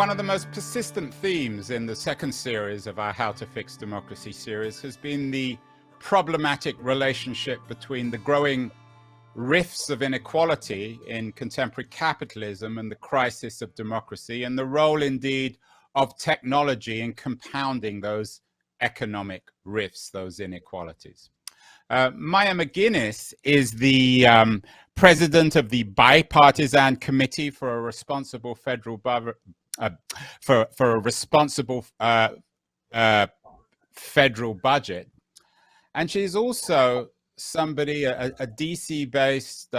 One of the most persistent themes in the second series of our How to Fix Democracy series has been the problematic relationship between the growing rifts of inequality in contemporary capitalism and the crisis of democracy, and the role indeed of technology in compounding those economic rifts, those inequalities. Maya MacGuineas is the president of the bipartisan committee for a responsible federal for a responsible federal budget, and she's also somebody, a DC-based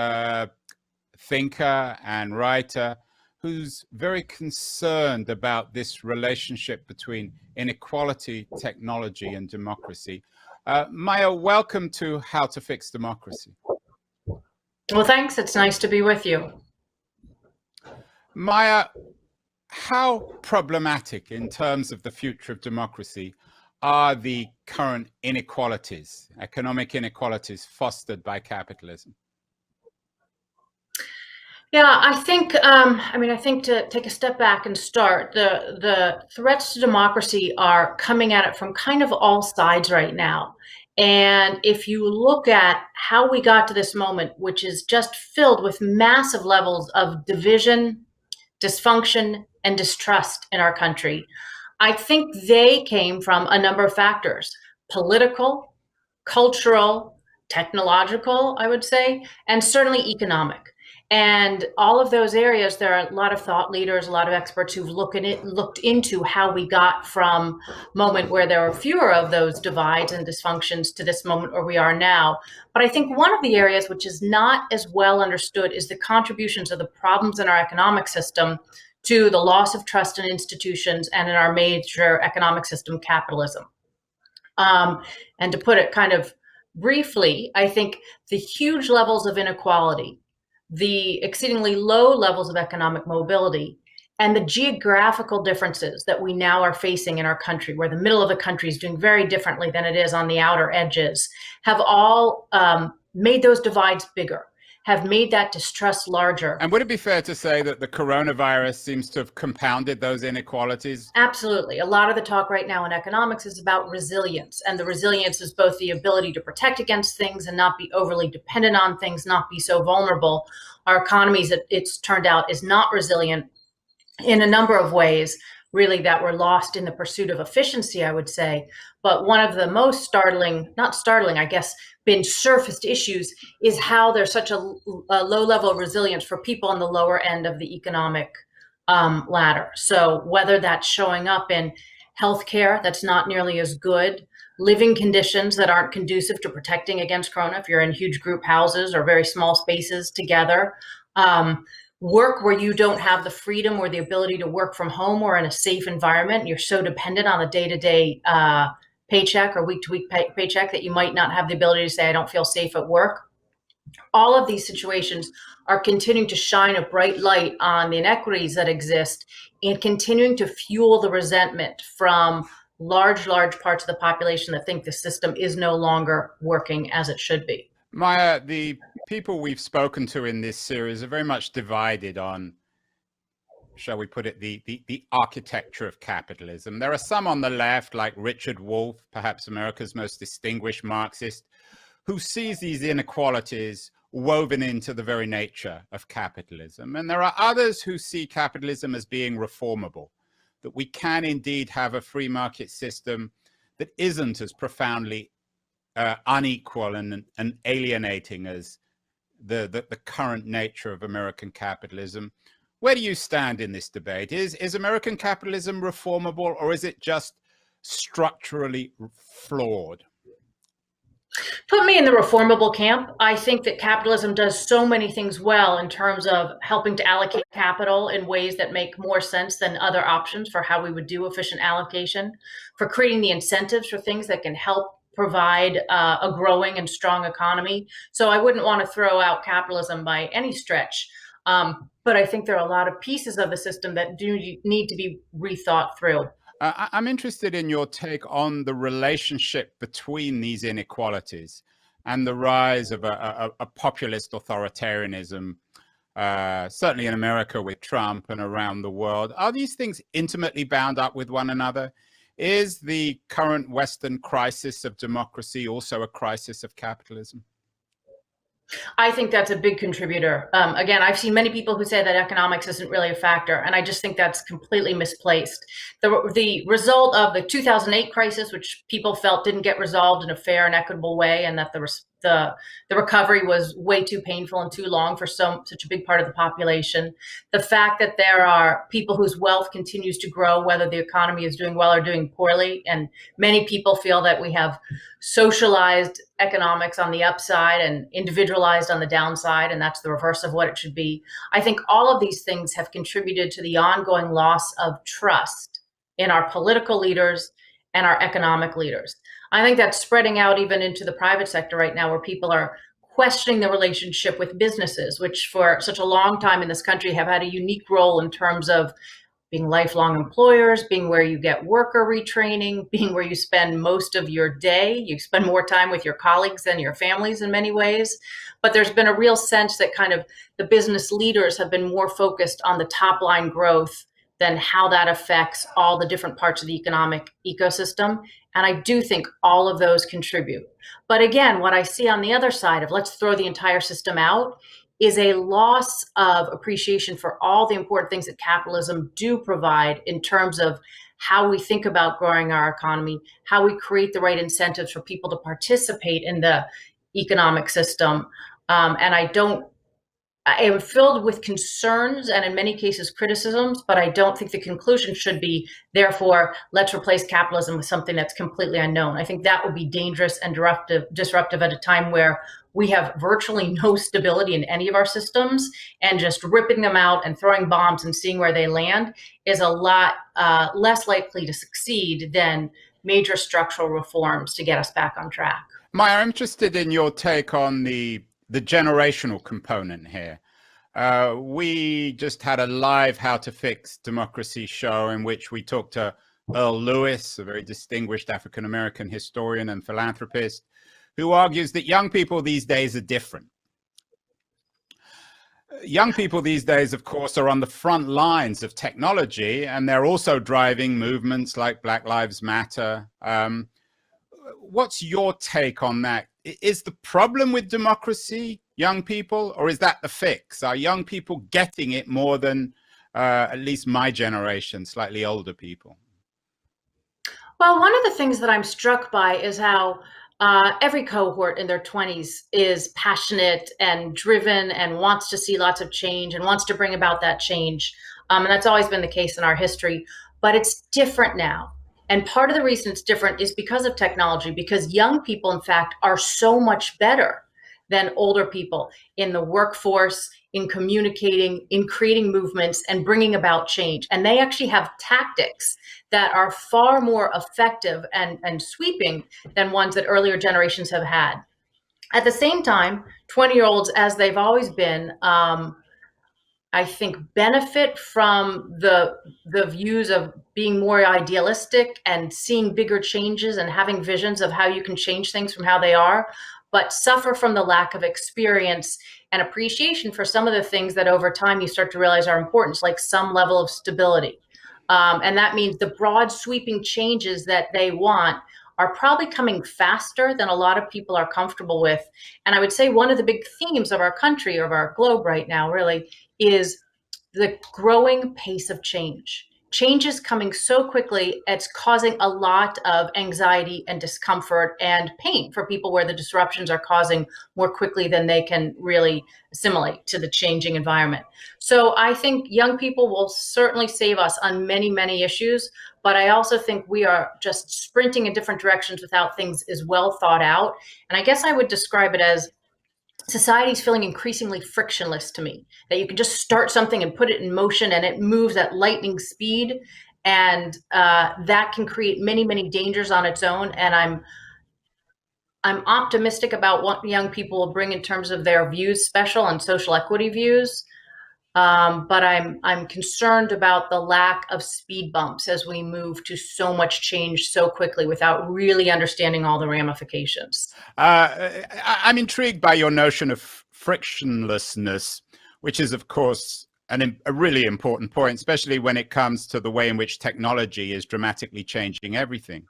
thinker and writer who's very concerned about this relationship between inequality, technology, and democracy. Maya, welcome to How to Fix Democracy. Well, thanks. It's nice to be with you. Maya, how problematic in terms of the future of democracy are the current inequalities, economic inequalities fostered by capitalism? Yeah, I think to take a step back and start, the threats to democracy are coming at it from kind of all sides right now. And if you look at how we got to this moment, which is just filled with massive levels of division, dysfunction, and distrust in our country, I think they came from a number of factors: political, cultural, technological, I would say, and certainly economic. And all of those areas, there are a lot of thought leaders, a lot of experts who've looked into how we got from moment where there were fewer of those divides and dysfunctions to this moment where we are now. But I think one of the areas which is not as well understood is the contributions of the problems in our economic system to the loss of trust in institutions and in our major economic system, capitalism. And to put it kind of briefly, I think the huge levels of inequality, the exceedingly low levels of economic mobility, and the geographical differences that we now are facing in our country, where the middle of the country is doing very differently than it is on the outer edges, have all made those divides bigger, have made that distrust larger. And would it be fair to say that the coronavirus seems to have compounded those inequalities? Absolutely. A lot of the talk right now in economics is about resilience. And the resilience is both the ability to protect against things and not be overly dependent on things, not be so vulnerable. Our economies, it's turned out, is not resilient in a number of ways, really, that were lost in the pursuit of efficiency, I would say. But one of the most not startling, I guess, been surfaced issues is how there's such a low level of resilience for people on the lower end of the economic ladder. So whether that's showing up in healthcare that's not nearly as good, living conditions that aren't conducive to protecting against corona if you're in huge group houses or very small spaces together, work where you don't have the freedom or the ability to work from home or in a safe environment. You're so dependent on the day-to-day paycheck or week-to-week paycheck that you might not have the ability to say, I don't feel safe at work. All of these situations are continuing to shine a bright light on the inequities that exist and continuing to fuel the resentment from large parts of the population that think the system is no longer working as it should be. Maya, the people we've spoken to in this series are very much divided on, shall we put it, the architecture of capitalism. There are some on the left, like Richard Wolff, perhaps America's most distinguished Marxist, who sees these inequalities woven into the very nature of capitalism. And there are others who see capitalism as being reformable, that we can indeed have a free market system that isn't as profoundly unequal and alienating as the current nature of American capitalism. Where do you stand in this debate? Is American capitalism reformable, or is it just structurally flawed? Put me in the reformable camp. I think that capitalism does so many things well in terms of helping to allocate capital in ways that make more sense than other options for how we would do efficient allocation, for creating the incentives for things that can help provide a growing and strong economy. So I wouldn't want to throw out capitalism by any stretch. But I think there are a lot of pieces of the system that do need to be rethought through. I'm interested in your take on the relationship between these inequalities and the rise of a populist authoritarianism certainly in America with Trump and around the world. Are these things intimately bound up with one another? Is the current Western crisis of democracy also a crisis of capitalism? I think that's a big contributor. Again, I've seen many people who say that economics isn't really a factor, and I just think that's completely misplaced. The result of the 2008 crisis, which people felt didn't get resolved in a fair and equitable way, and that the recovery was way too painful and too long for such a big part of the population. The fact that there are people whose wealth continues to grow, whether the economy is doing well or doing poorly, and many people feel that we have socialized economics on the upside and individualized on the downside, and that's the reverse of what it should be. I think all of these things have contributed to the ongoing loss of trust in our political leaders and our economic leaders. I think that's spreading out even into the private sector right now, where people are questioning the relationship with businesses, which for such a long time in this country have had a unique role in terms of being lifelong employers, being where you get worker retraining, being where you spend most of your day. You spend more time with your colleagues than your families in many ways. But there's been a real sense that kind of the business leaders have been more focused on the top line growth than how that affects all the different parts of the economic ecosystem. And I do think all of those contribute. But again, what I see on the other side of let's throw the entire system out is a loss of appreciation for all the important things that capitalism do provide in terms of how we think about growing our economy, how we create the right incentives for people to participate in the economic system. I am filled with concerns and in many cases criticisms, but I don't think the conclusion should be, therefore, let's replace capitalism with something that's completely unknown. I think that would be dangerous and disruptive at a time where we have virtually no stability in any of our systems, and just ripping them out and throwing bombs and seeing where they land is a lot less likely to succeed than major structural reforms to get us back on track. Maya, I'm interested in your take on the generational component here. We just had a live How to Fix Democracy show in which we talked to Earl Lewis, a very distinguished African-American historian and philanthropist, who argues that young people these days are different. Young people these days, of course, are on the front lines of technology, and they're also driving movements like Black Lives Matter. What's your take on that? Is the problem with democracy young people, or is that the fix? Are young people getting it more than at least my generation, slightly older people? Well, one of the things that I'm struck by is how every cohort in their 20s is passionate and driven and wants to see lots of change and wants to bring about that change. And that's always been the case in our history, but it's different now. And part of the reason it's different is because of technology, because young people, in fact, are so much better than older people in the workforce, in communicating, in creating movements and bringing about change. And they actually have tactics that are far more effective and sweeping than ones that earlier generations have had. At the same time, 20-year-olds, as they've always been, I think benefit from the views of being more idealistic and seeing bigger changes and having visions of how you can change things from how they are, but suffer from the lack of experience and appreciation for some of the things that over time you start to realize are important, like some level of stability. And that means the broad sweeping changes that they want are probably coming faster than a lot of people are comfortable with. And I would say one of the big themes of our country, of our globe right now, really, is the growing pace of change. Change is coming so quickly, it's causing a lot of anxiety and discomfort and pain for people, where the disruptions are causing more quickly than they can really assimilate to the changing environment. So I think young people will certainly save us on many, many issues, but I also think we are just sprinting in different directions without things as well thought out. And I guess I would describe it as society's feeling increasingly frictionless to me, that you can just start something and put it in motion and it moves at lightning speed. And that can create many, many dangers on its own. And I'm optimistic about what young people will bring in terms of their views, special and social equity views. But I'm concerned about the lack of speed bumps as we move to so much change so quickly without really understanding all the ramifications. I'm intrigued by your notion of frictionlessness. which is, of course, a really important point, especially when it comes to the way in which technology is dramatically changing everything.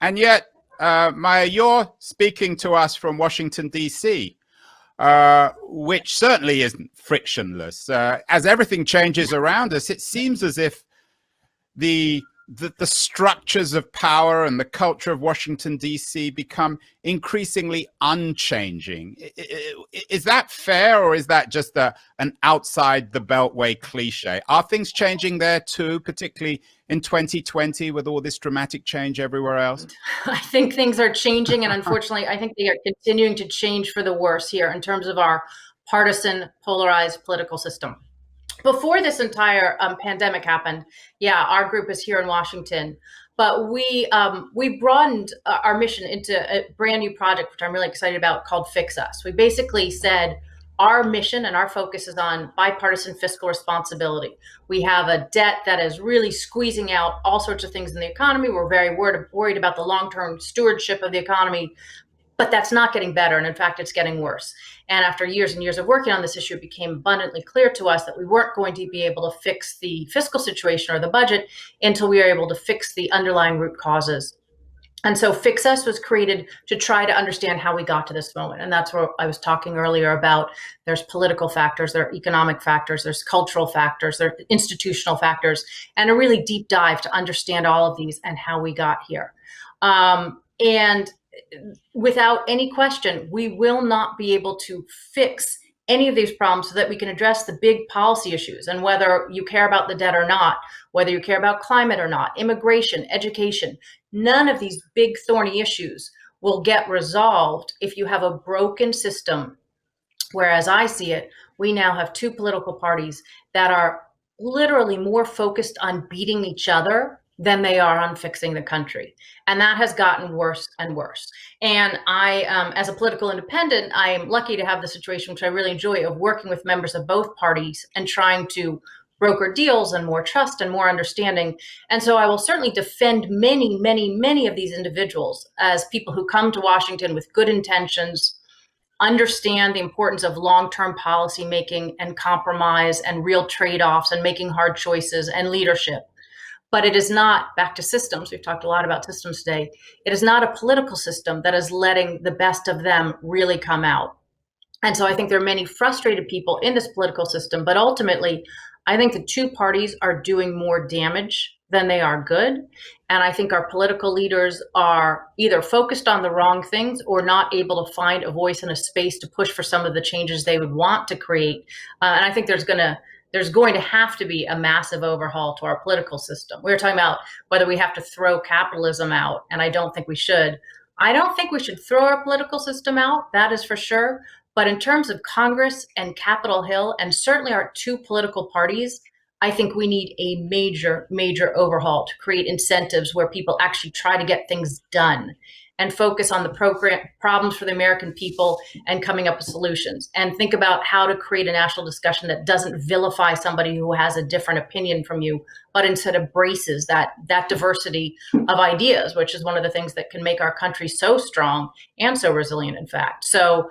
And yet, Maya, you're speaking to us from Washington, D.C., which certainly isn't frictionless. As everything changes around us, it seems as if the structures of power and the culture of Washington, D.C. become increasingly unchanging. Is that fair, or is that just an outside the beltway cliche? Are things changing there too, particularly in 2020 with all this dramatic change everywhere else? I think things are changing, and unfortunately, I think they are continuing to change for the worse here in terms of our partisan, polarized political system. Before this entire pandemic happened, yeah, our group is here in Washington, but we broadened our mission into a brand new project, which I'm really excited about, called Fix Us. We basically said our mission and our focus is on bipartisan fiscal responsibility. We have a debt that is really squeezing out all sorts of things in the economy. We're very worried about the long-term stewardship of the economy, but that's not getting better. And in fact, it's getting worse. And after years and years of working on this issue, it became abundantly clear to us that we weren't going to be able to fix the fiscal situation or the budget until we were able to fix the underlying root causes. And so Fix Us was created to try to understand how we got to this moment. And that's what I was talking earlier about. There's political factors, there are economic factors, there's cultural factors, there are institutional factors, and a really deep dive to understand all of these and how we got here. And without any question, we will not be able to fix any of these problems so that we can address the big policy issues. And whether you care about the debt or not, whether you care about climate or not, immigration, education, none of these big thorny issues will get resolved if you have a broken system. Whereas I see it, we now have two political parties that are literally more focused on beating each other than they are on fixing the country. And that has gotten worse and worse. And I, as a political independent, I am lucky to have the situation, which I really enjoy, of working with members of both parties and trying to broker deals and more trust and more understanding. And so I will certainly defend many, many, many of these individuals as people who come to Washington with good intentions, understand the importance of long-term policy making and compromise and real trade-offs and making hard choices and leadership. But it is not, back to systems, we've talked a lot about systems today, it is not a political system that is letting the best of them really come out. And so I think there are many frustrated people in this political system, but ultimately, I think the two parties are doing more damage than they are good. And I think our political leaders are either focused on the wrong things or not able to find a voice and a space to push for some of the changes they would want to create. And I think there's going to have to be a massive overhaul to our political system. We were talking about whether we have to throw capitalism out, and I don't think we should. I don't think we should throw our political system out, that is for sure. But in terms of Congress and Capitol Hill, and certainly our two political parties, I think we need a major, major overhaul to create incentives where people actually try to get things done and focus on the problems for the American people and coming up with solutions, and think about how to create a national discussion that doesn't vilify somebody who has a different opinion from you, but instead embraces that diversity of ideas, which is one of the things that can make our country so strong and so resilient, in fact. So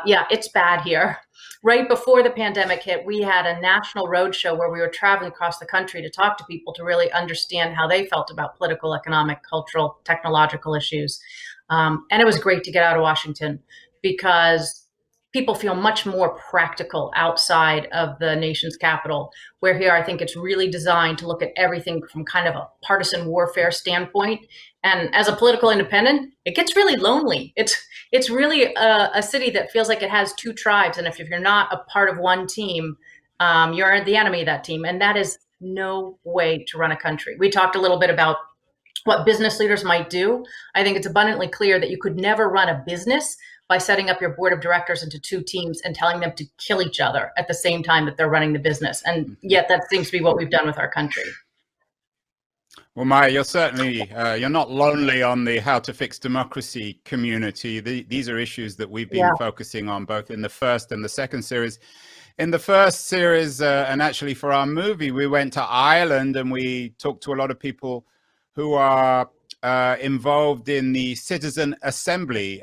yeah, it's bad here. Right before the pandemic hit, we had a national roadshow where we were traveling across the country to talk to people to really understand how they felt about political, economic, cultural, technological issues. And it was great to get out of Washington because people feel much more practical outside of the nation's capital, where here I think it's really designed to look at everything from kind of a partisan warfare standpoint. And as a political independent, it gets really lonely. It's really a city that feels like it has two tribes. And if you're not a part of one team, you're the enemy of that team. And that is no way to run a country. We talked a little bit about what business leaders might do. I think it's abundantly clear that you could never run a business by setting up your board of directors into two teams and telling them to kill each other at the same time that they're running the business. And yet that seems to be what we've done with our country. Well, Maya, you're certainly, you're not lonely on the How to Fix Democracy community. These are issues that we've been focusing on both in the first and the second series. In the first series, and actually for our movie, we went to Ireland and we talked to a lot of people who are involved in the citizen assembly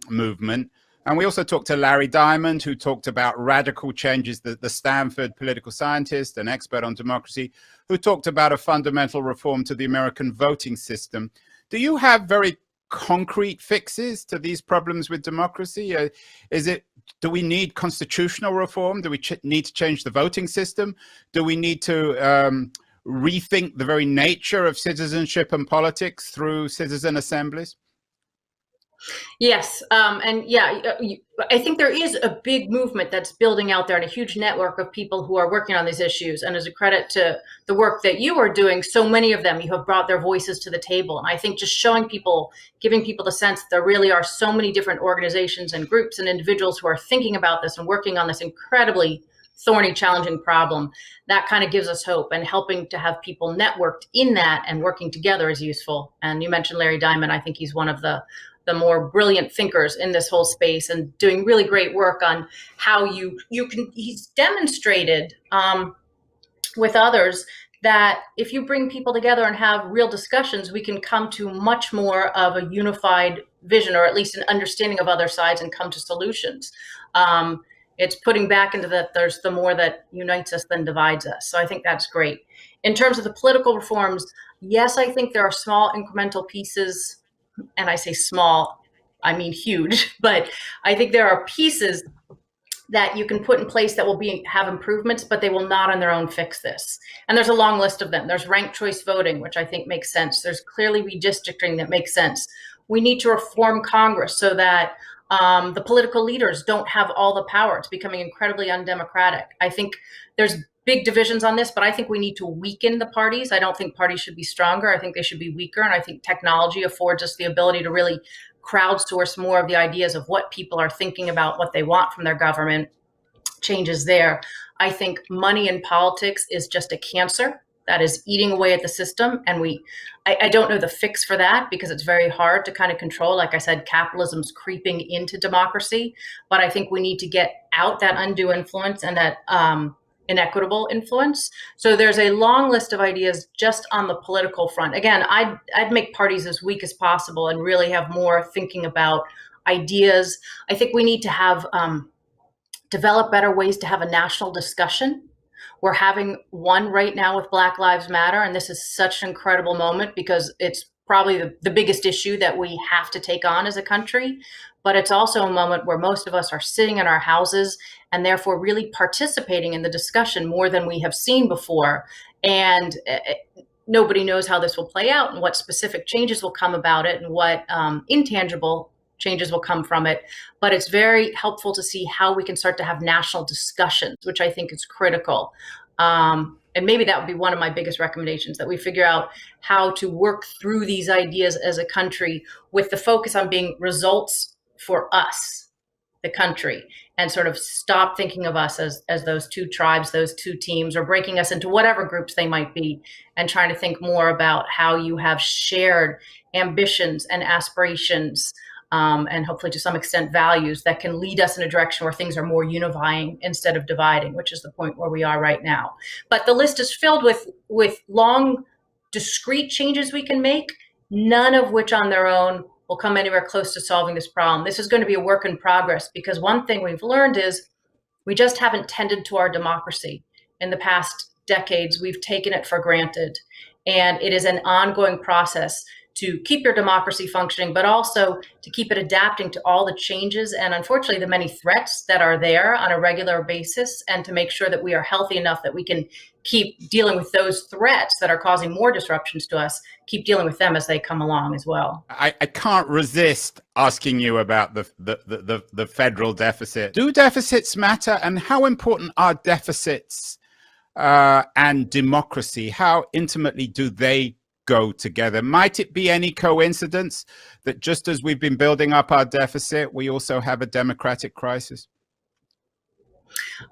movement, And we also talked to Larry Diamond, who talked about radical changes, the Stanford political scientist, an expert on democracy, who talked about a fundamental reform to the American voting system. Do you have very concrete fixes to these problems with democracy? Do we need constitutional reform? Do we need to change the voting system? Do we need to rethink the very nature of citizenship and politics through citizen assemblies? Yes, and yeah, I think there is a big movement that's building out there and a huge network of people who are working on these issues. And as a credit to the work that you are doing, so many of them, you have brought their voices to the table. And I think just showing people, giving people the sense that there really are so many different organizations and groups and individuals who are thinking about this and working on this incredibly thorny, challenging problem, that kind of gives us hope. And helping to have people networked in that and working together is useful. And you mentioned Larry Diamond. I think he's one of the more brilliant thinkers in this whole space and doing really great work on how he's demonstrated with others that if you bring people together and have real discussions, we can come to much more of a unified vision, or at least an understanding of other sides, and come to solutions. It's putting back into that there's the more that unites us than divides us. So I think that's great. In terms of the political reforms, yes, I think there are small incremental pieces, and I say small, I mean huge, but I think there are pieces that you can put in place that will have improvements, but they will not on their own fix this. And there's a long list of them. There's ranked choice voting, which I think makes sense. There's clearly redistricting that makes sense. We need to reform Congress so that the political leaders don't have all the power. It's becoming incredibly undemocratic. I think there's big divisions on this, but I think we need to weaken the parties. I don't think parties should be stronger. I think they should be weaker. And I think technology affords us the ability to really crowdsource more of the ideas of what people are thinking about, what they want from their government, changes there. I think money in politics is just a cancer that is eating away at the system. And I don't know the fix for that, because it's very hard to kind of control. Like I said, capitalism's creeping into democracy, but I think we need to get out that undue influence and that inequitable influence. So there's a long list of ideas just on the political front. Again, I'd make parties as weak as possible and really have more thinking about ideas. I think we need to have develop better ways to have a national discussion. We're having one right now with Black Lives Matter, and this is such an incredible moment because it's probably the biggest issue that we have to take on as a country. But it's also a moment where most of us are sitting in our houses and therefore really participating in the discussion more than we have seen before. And nobody knows how this will play out and what specific changes will come about it and what intangible changes will come from it. But it's very helpful to see how we can start to have national discussions, which I think is critical. And maybe that would be one of my biggest recommendations, that we figure out how to work through these ideas as a country with the focus on being results for us, the country, and sort of stop thinking of us as those two tribes, those two teams, or breaking us into whatever groups they might be, and trying to think more about how you have shared ambitions and aspirations, and hopefully to some extent values that can lead us in a direction where things are more unifying instead of dividing, which is the point where we are right now. But the list is filled with long, discrete changes we can make, none of which on their own will come anywhere close to solving this problem. This is going to be a work in progress, because one thing we've learned is we just haven't tended to our democracy. In the past decades, we've taken it for granted. And it is an ongoing process to keep your democracy functioning, but also to keep it adapting to all the changes and, unfortunately, the many threats that are there on a regular basis, and to make sure that we are healthy enough that we can keep dealing with those threats that are causing more disruptions to us, keep dealing with them as they come along as well. I can't resist asking you about the federal deficit. Do deficits matter, and how important are deficits and democracy? How intimately do they go together? Might it be any coincidence that just as we've been building up our deficit, we also have a democratic crisis?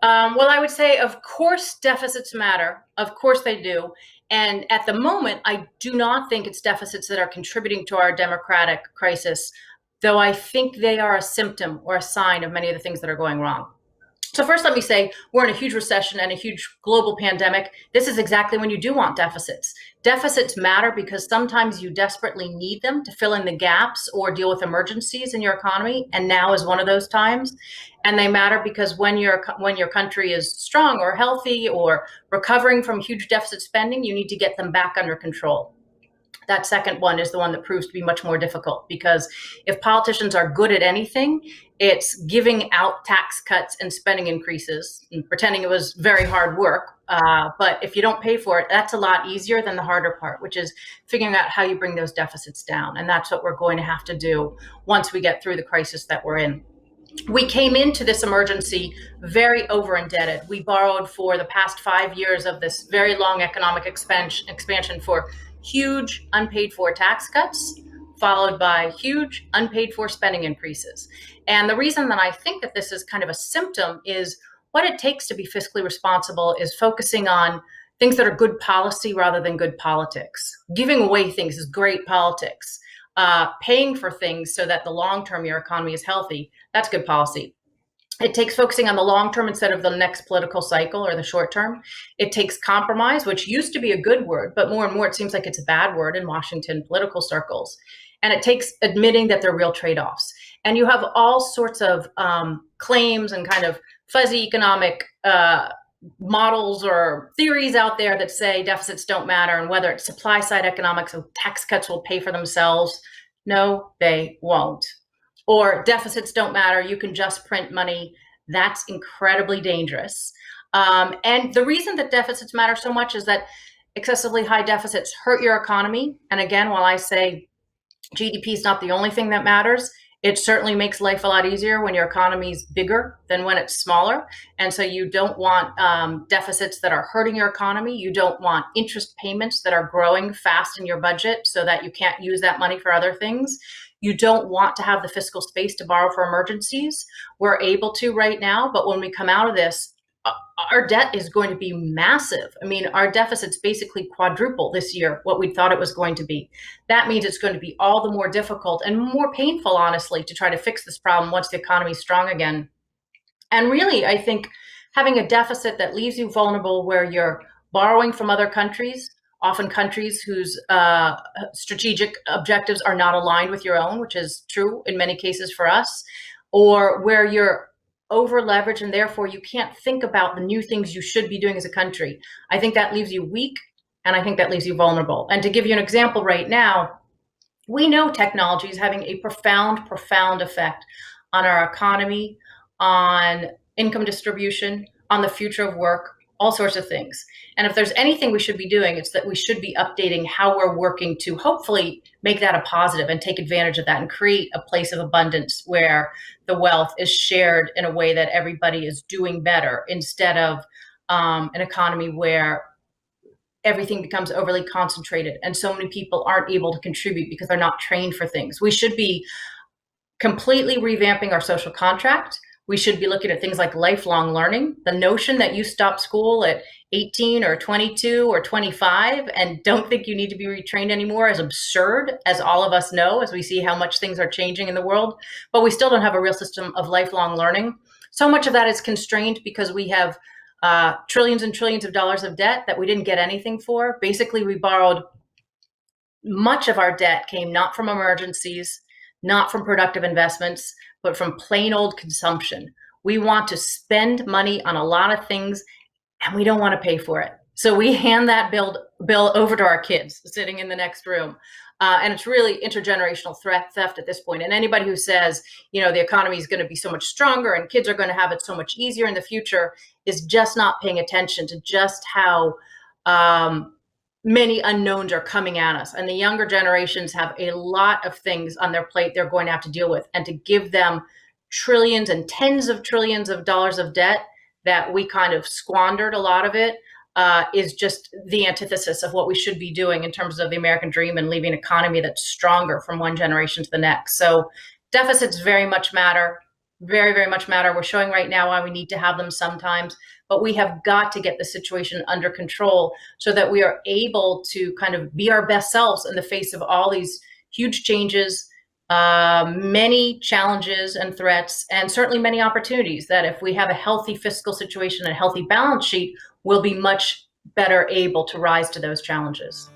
Well, I would say, of course, deficits matter. Of course they do. And at the moment, I do not think it's deficits that are contributing to our democratic crisis, though I think they are a symptom or a sign of many of the things that are going wrong. So first, let me say we're in a huge recession and a huge global pandemic. This is exactly when you do want deficits. Deficits matter because sometimes you desperately need them to fill in the gaps or deal with emergencies in your economy, and now is one of those times. And they matter because when your country is strong or healthy or recovering from huge deficit spending, you need to get them back under control. That second one is the one that proves to be much more difficult, because if politicians are good at anything, it's giving out tax cuts and spending increases and pretending it was very hard work. But if you don't pay for it, that's a lot easier than the harder part, which is figuring out how you bring those deficits down. And that's what we're going to have to do once we get through the crisis that we're in. We came into this emergency very over indebted. We borrowed for the past 5 years of this very long economic expansion for huge unpaid for tax cuts, followed by huge unpaid for spending increases. And the reason that I think that this is kind of a symptom is what it takes to be fiscally responsible is focusing on things that are good policy rather than good politics. Giving away things is great politics. Paying for things so that the long term your economy is healthy, that's good policy. It takes focusing on the long term instead of the next political cycle or the short term. It takes compromise, which used to be a good word, but more and more it seems like it's a bad word in Washington political circles. And it takes admitting that there are real trade-offs. And you have all sorts of claims and kind of fuzzy economic models or theories out there that say deficits don't matter, and whether it's supply side economics, so tax cuts will pay for themselves. No, they won't. Or deficits don't matter, you can just print money. That's incredibly dangerous. And the reason that deficits matter so much is that excessively high deficits hurt your economy. And again, while I say GDP is not the only thing that matters, it certainly makes life a lot easier when your economy is bigger than when it's smaller. And so you don't want deficits that are hurting your economy. You don't want interest payments that are growing fast in your budget so that you can't use that money for other things. You don't want to have the fiscal space to borrow for emergencies. We're able to right now, but when we come out of this, our debt is going to be massive. I mean, our deficit's basically quadruple this year what we thought it was going to be. That means it's going to be all the more difficult and more painful, honestly, to try to fix this problem once the economy is strong again. And really, I think having a deficit that leaves you vulnerable, where you're borrowing from other countries, often countries whose strategic objectives are not aligned with your own, which is true in many cases for us, or where you're over leveraged and therefore you can't think about the new things you should be doing as a country. I think that leaves you weak, and I think that leaves you vulnerable. And to give you an example right now, we know technology is having a profound effect on our economy, on income distribution, on the future of work, all sorts of things. And if there's anything we should be doing, it's that we should be updating how we're working to hopefully make that a positive and take advantage of that and create a place of abundance where the wealth is shared in a way that everybody is doing better, instead of an economy where everything becomes overly concentrated and so many people aren't able to contribute because they're not trained for things. We should be completely revamping our social contract. We should be looking at things like lifelong learning. The notion that you stop school at 18 or 22 or 25 and don't think you need to be retrained anymore is absurd, as all of us know, as we see how much things are changing in the world. But we still don't have a real system of lifelong learning. So much of that is constrained because we have trillions and trillions of dollars of debt that we didn't get anything for. Basically, we borrowed, much of our debt came not from emergencies, not from productive investments, but from plain old consumption. We want to spend money on a lot of things and we don't want to pay for it. So we hand that bill over to our kids sitting in the next room. And it's really intergenerational theft at this point. And anybody who says, the economy is going to be so much stronger and kids are going to have it so much easier in the future is just not paying attention to just how many unknowns are coming at us. And the younger generations have a lot of things on their plate they're going to have to deal with. And to give them trillions and tens of trillions of dollars of debt that we kind of squandered a lot of it is just the antithesis of what we should be doing in terms of the American dream and leaving an economy that's stronger from one generation to the next. So deficits very much matter, very, very much matter. We're showing right now why we need to have them sometimes, but we have got to get the situation under control so that we are able to kind of be our best selves in the face of all these huge changes, many challenges and threats, and certainly many opportunities that if we have a healthy fiscal situation and a healthy balance sheet, we'll be much better able to rise to those challenges.